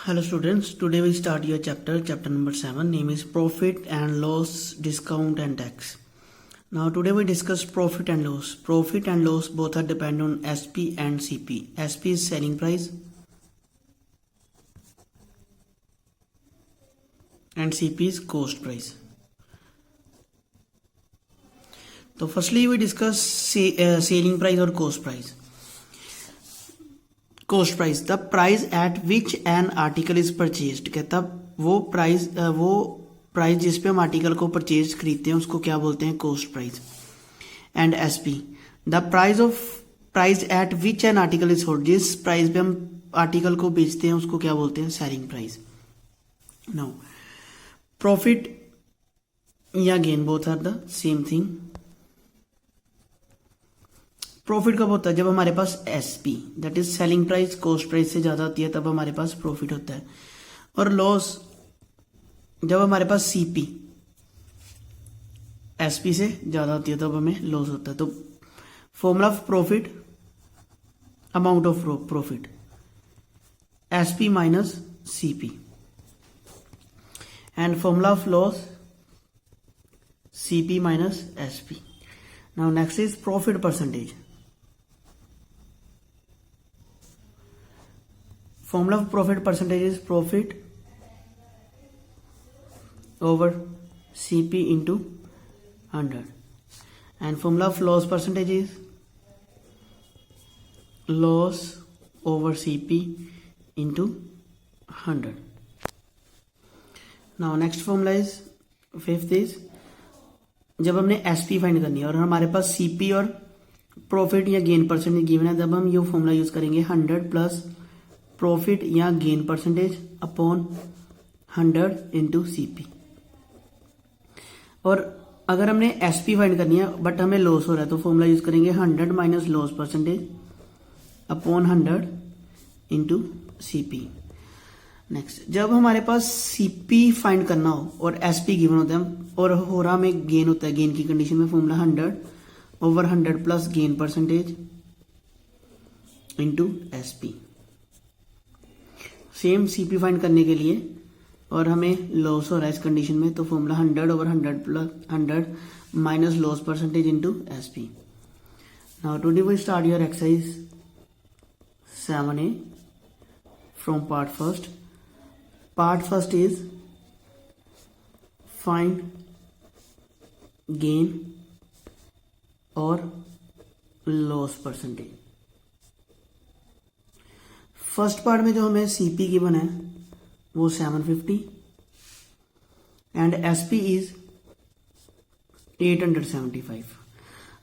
Hello students, today we start your chapter number 7, name is profit and loss, discount and tax. Now today we discuss profit and loss. Profit and loss both are depend on SP and CP. SP is selling price and CP is cost price. So firstly we discuss selling price or cost price. Coast price, the price at which an article is purchased, कहता वो price जिस पे हम article को purchase खरीदते हैं उसको क्या बोलते हैं, coast price. And SP, the price at which an article is sold, जिस प्राइस पे हम आर्टिकल को बेचते हैं उसको क्या बोलते हैं, सेलिंग प्राइस. नाउ प्रॉफिट या gain both are the same thing. Profit कब होता है, जब हमारे पास SP that is selling price cost price से ज्यादा होती है तब हमारे पास प्रॉफिट होता है. और लॉस जब हमारे पास सीपी एसपी से ज्यादा होती है तब हमें लॉस होता है. तो formula of profit, amount of profit, SP minus CP. And formula of loss, CP minus SP. Now next is profit percentage. Formula of profit percentage is profit over CP into 100, and formula of loss percentage is loss over CP into 100. Now next formula is fifth is, जब हमने SP find करनी है और हमारे पास CP और profit या gain percentage given है तब हम ये फॉर्मूला यूज करेंगे 100 प्लस प्रॉफिट या gain percentage upon 100 into CP. और अगर हमने एसपी फाइंड करनी है बट हमें लॉस हो रहा है तो फॉर्मूला यूज करेंगे 100 minus loss percentage upon 100 into CP. Next, जब हमारे पास सीपी फाइंड करना हो और एसपी गिवन होता है और हो रहा हमें गेन होता है, गेन की कंडीशन में formula 100 over 100 plus gain percentage into SP. Same CP find करने के लिए और हमें लॉस हो रहा है इस कंडीशन में तो formula 100 over 100 plus 100 minus loss percentage into SP. Now today we start your exercise 7A from part first. Part first is find gain और लॉस परसेंटेज. फर्स्ट पार्ट में जो हमें सीपी गिवन है वो 750 एंड एसपी इज 875.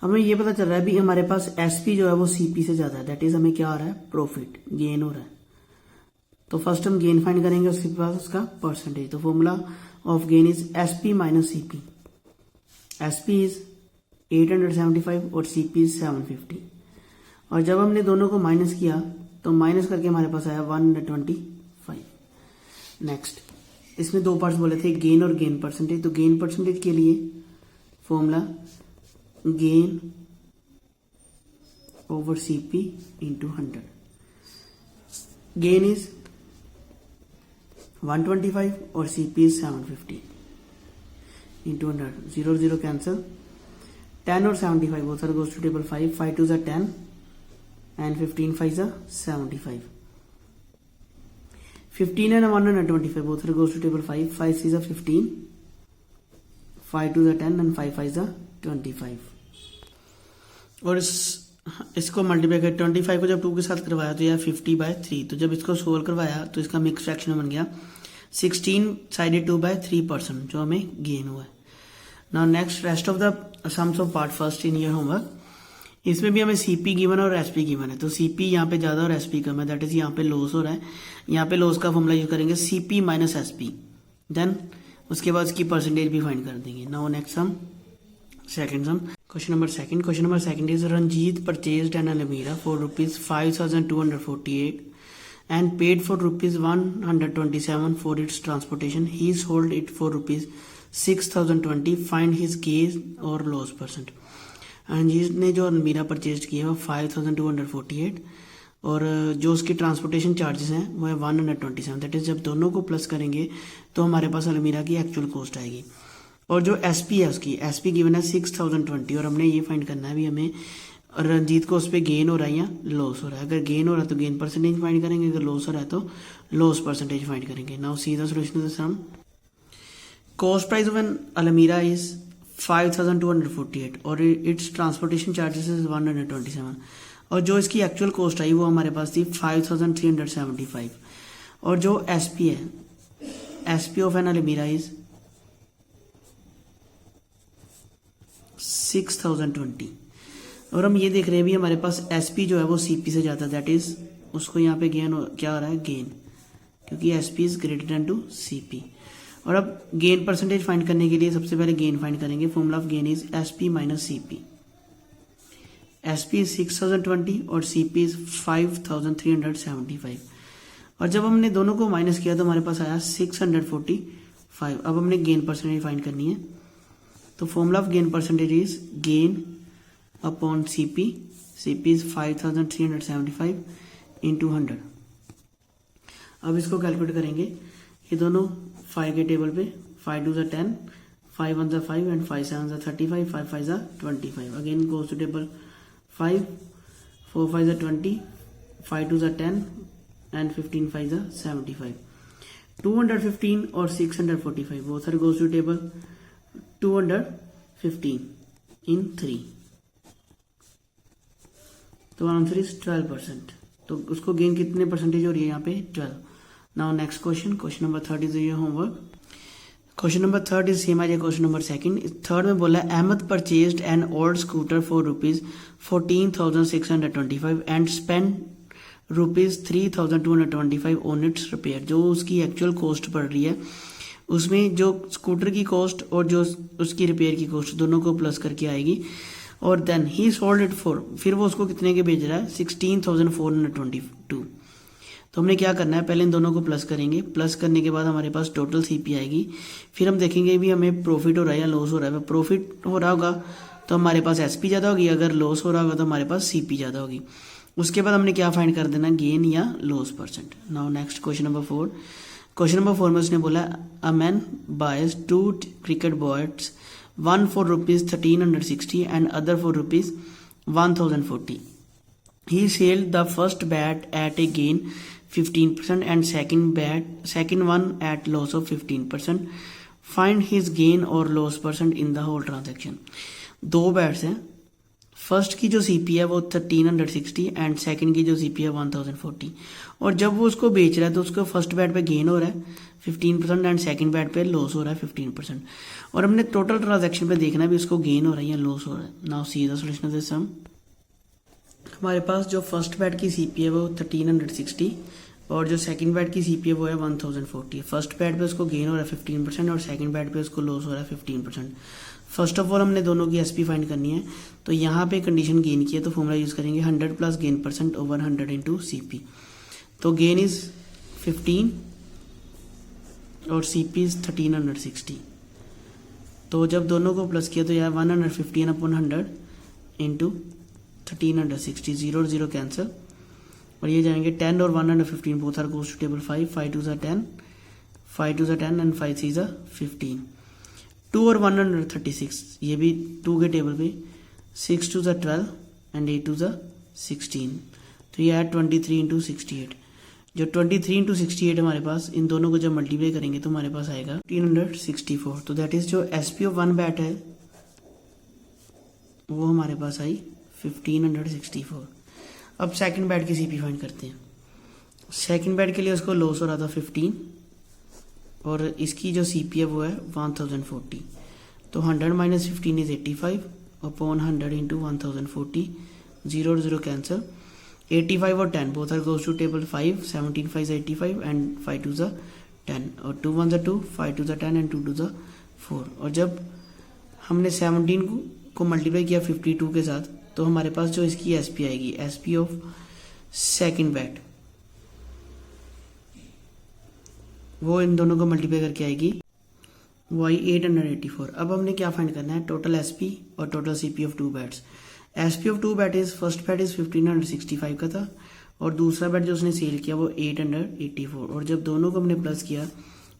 हमें ये पता चल रहा है भी हमारे पास एसपी जो है वो सीपी से ज्यादा है, दैट इज हमें क्या हो रहा है, प्रॉफिट गेन हो रहा है. तो फर्स्ट हम गेन फाइंड करेंगे, उसके पास उसका परसेंटेज. तो formula of gain is SP minus CP. SP is 875 और सीपी इज 750. और जब हमने दोनों को माइनस किया तो माइनस करके हमारे पास आया 125. नेक्स्ट, इसमें दो पार्ट्स बोले थे, गेन और गेन परसेंटेज. तो गेन परसेंटेज के लिए formula gain over CP into 100. Gain is 125 और सीपी इज 750 इंटू 100. 0 0 कैंसिल. 10 और 75 both are goes to table 5. 5 2 10 and 15 5 are 75. 15 and 125 both goes to table 5. 5 6 are 15. 5 2 are 10 and 5 5 are 25. और इसको multiply कर 25 को जब 2 के साथ करवाया तो यह 50/3. तो जब इसको सोल्व करवाया तो इसका मिक्स फ्रैक्शन बन गया 16 साइडेड 2/3% जो हमें गेन हुआ है. Now next, rest of the sums of part first in your homework. इसमें भी हमें सीपी गिवन और एसपी गिवन है. तो सीपी यहाँ पे ज्यादा और एसपी कम है, दैट इज यहाँ पे लॉस हो रहा है. यहाँ पे लॉस का फॉर्मूला यूज करेंगे सीपी माइनस एसपी. देन उसके बाद इसकी परसेंटेज भी फाइंड कर देंगे. Now next sum, second sum, question number second. Question number second is Ranjit purchased an अलमीरा for ₹5,248 and paid for ₹127 for its transportation. He sold it for ₹6,020. Find his gain और loss percent. Ranjit ने जो अलमीरा purchase की है वो 5,248 और जो उसके ट्रांसपोर्टेशन चार्जेस हैं वो है 127। दैट इज़ जब दोनों को प्लस करेंगे तो हमारे पास अलमीरा की एक्चुअल कॉस्ट आएगी। और जो एसपी है उसकी एसपी गिवन है 6020 और हमने ये फाइंड करना है भी हमें रंजीत को उस पर गेन हो रहा है या लॉस हो रहा है। अगर गेन हो रहा है तो गेन परसेंटेज फाइंड करेंगे, अगर लॉस हो रहा है तो लॉस परसेंटेज फाइंड करेंगे। Now see the solution of the sum. Cost price of an अलमीरा इज 5248 और इट्स ट्रांसपोर्टेशन चार्जेस इज 127 और जो इसकी एक्चुअल कॉस्ट आई वो हमारे पास थी 5375 और जो एसपी है एसपी ऑफ एन अलमीरा इज 6020 और हम ये देख रहे हैं भी हमारे पास एसपी जो है वो सीपी से ज़्यादा, दैट इज उसको यहाँ पे गेन क्या हो रहा है, गेन, क्योंकि SP is greater than to CP. और अब गेन परसेंटेज फाइंड करने के लिए सबसे पहले गेन फाइंड करेंगे। Formula of gain is SP minus CP. SP is 6020 और सीपी इज 5375 और जब हमने दोनों को माइनस किया तो हमारे पास आया 645। अब हमने गेन परसेंटेज फाइंड करनी है, तो formula of gain percentage is gain upon CP. CP is 5375 into 100। अब इसको कैलकुलेट करेंगे, ये दोनों 5 के टेबल पे 5 2 10, 5 1 5 and 5 7 35, 5 5 25। Again goes to table 5 4 5 20, 5 2 10 and 15 5 75। 215 और 645 both are goes to table 215 in 3, तो आंसर इज 12%। तो उसको गेन कितने परसेंटेज हो रही है यहाँ पे 12। Now next question number 3 is your homework. Question number 3 is same as question number 2। Third में बोला Ahmad purchased an old scooter for ₹14,625 and spend ₹3,225 on its repair. जो उसकी एक्चुअल कॉस्ट पड़ रही है उसमें जो स्कूटर की कॉस्ट और जो उसकी रिपेयर की कॉस्ट दोनों को प्लस करके आएगी। और then he sold it for, फिर वो उसको कितने के बेच रहा है 16,422। तो हमने क्या करना है, पहले इन दोनों को प्लस करेंगे, प्लस करने के बाद हमारे पास टोटल सीपी आएगी। फिर हम देखेंगे भी हमें प्रॉफिट हो रहा है या लॉस हो रहा है। प्रॉफिट हो रहा होगा तो हमारे पास एसपी ज़्यादा होगी, अगर लॉस हो रहा होगा तो हमारे पास सीपी ज़्यादा होगी। उसके बाद हमने क्या फाइंड कर देना, गेन या loss percent. Now next question number 4। Question number 4 में उसने बोला a man boys 2 cricket bots, one for ₹1360 and other for ₹1040. He sold the first bat at a gain 15% and second one at loss of 15%. Find his gain or loss percent in the whole transaction. दो bats हैं, first की जो CP है वो 1360 and second की जो CP है 1040 और जब वो उसको बेच रहा है तो उसको फर्स्ट बैट पे गेन हो रहा है 15% एंड सेकंड बैट पे लॉस हो रहा है 15%। और हमने टोटल ट्रांजैक्शन पे देखना है भी उसको गेन हो रहा है या लॉस हो रहा है। Now see the solution of this sum. हमारे पास जो फर्स्ट बैट की सीपी है वो 1360 और जो सेकंड बैट की सीपी है वो है 1040। फर्स्ट बैट पे उसको गेन हो रहा है 15% और सेकंड बैट पे उसको लॉस हो रहा है 15%। फर्स्ट ऑफ ऑल हमने दोनों की एसपी फाइंड करनी है, तो यहाँ पे कंडीशन गेन की है तो फॉर्मूला यूज करेंगे 100 plus gain percent over 100 into CP. तो गेन इज 15 और सीपी इज 1360। तो जब दोनों को प्लस किया तो यार 115 अपॉन 100 इंटू 1360, 0 और 0 कैंसिल और ये जाएंगे 10 और 115 both are goes to table 5, 5 2 10, 5 2 10 and 5 3 15। 2 और 136 ये भी 2 के टेबल पे, 6 2 12 एंड 8 2 16। तो ये है 23 इंटू 68। जो 23 इंटू 68 हमारे पास, इन दोनों को जब मल्टीप्लाई करेंगे तो हमारे पास आएगा 1564। तो दैट इज जो एसपी ऑफ वन बैट है वो हमारे पास आई 1564। अब सेकंड बैट की सीपी फाइंड करते हैं। सेकंड बैट के लिए उसको लॉस हो रहा था 15 और इसकी जो सीपी है वो है 1040। तो 100 माइनस 15 इज 85 अपॉन 100 इंटू 1040, 0 और 0 कैंसिल, 85 और 10 both are goes to table 5, 17 5 85 and 5 2 10 और 2 1 2, 5 2 10 एंड 2 2 4। और जब हमने 17 को मल्टीप्लाई किया 52 के साथ तो हमारे पास जो इसकी एसपी आएगी, एसपी ऑफ सेकंड बैट, वो इन दोनों को मल्टीप्लाई करके आएगी वो आई 884। अब हमने क्या फाइंड करना है, टोटल एसपी और total CP of two bats. SP of two bat is, first bat is 1565 का था और दूसरा बेड जो उसने सेल किया वो 884, और जब दोनों को हमने प्लस किया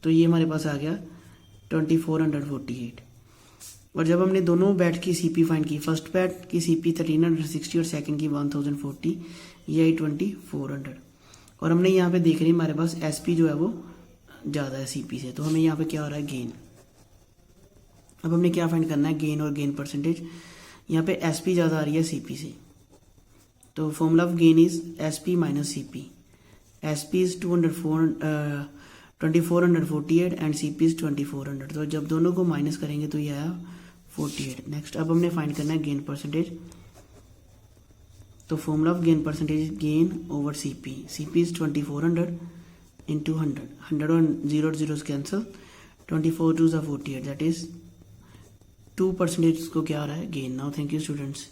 तो ये हमारे पास आ गया 2448। और जब हमने दोनों बेड की सीपी फाइंड की, फर्स्ट बेड की सीपी 1360 और सेकंड की 1040, ये आई 2400। और हमने यहाँ पे देख रहे हैं हमारे पास एसपी जो है वो ज़्यादा है सीपी से, तो हमें यहाँ पे क्या हो रहा है, गेन। अब हमने क्या फाइंड करना है, गेन और गेन परसेंटेज। यहाँ पे एसपी ज़्यादा आ रही है सीपी से, तो formula of gain is SP minus CP. SP is 2448 and CP is 2400, तो जब दोनों को माइनस करेंगे तो ये आया 48। नेक्स्ट अब हमने फाइंड करना है गेन परसेंटेज, तो formula of gain percentage is gain over CP. CP is 2400 into 100, 100 और 0 जीरोस कैंसिल, 24 2 48, दैट इज 2% को क्या आ रहा है, gain. Now thank you students.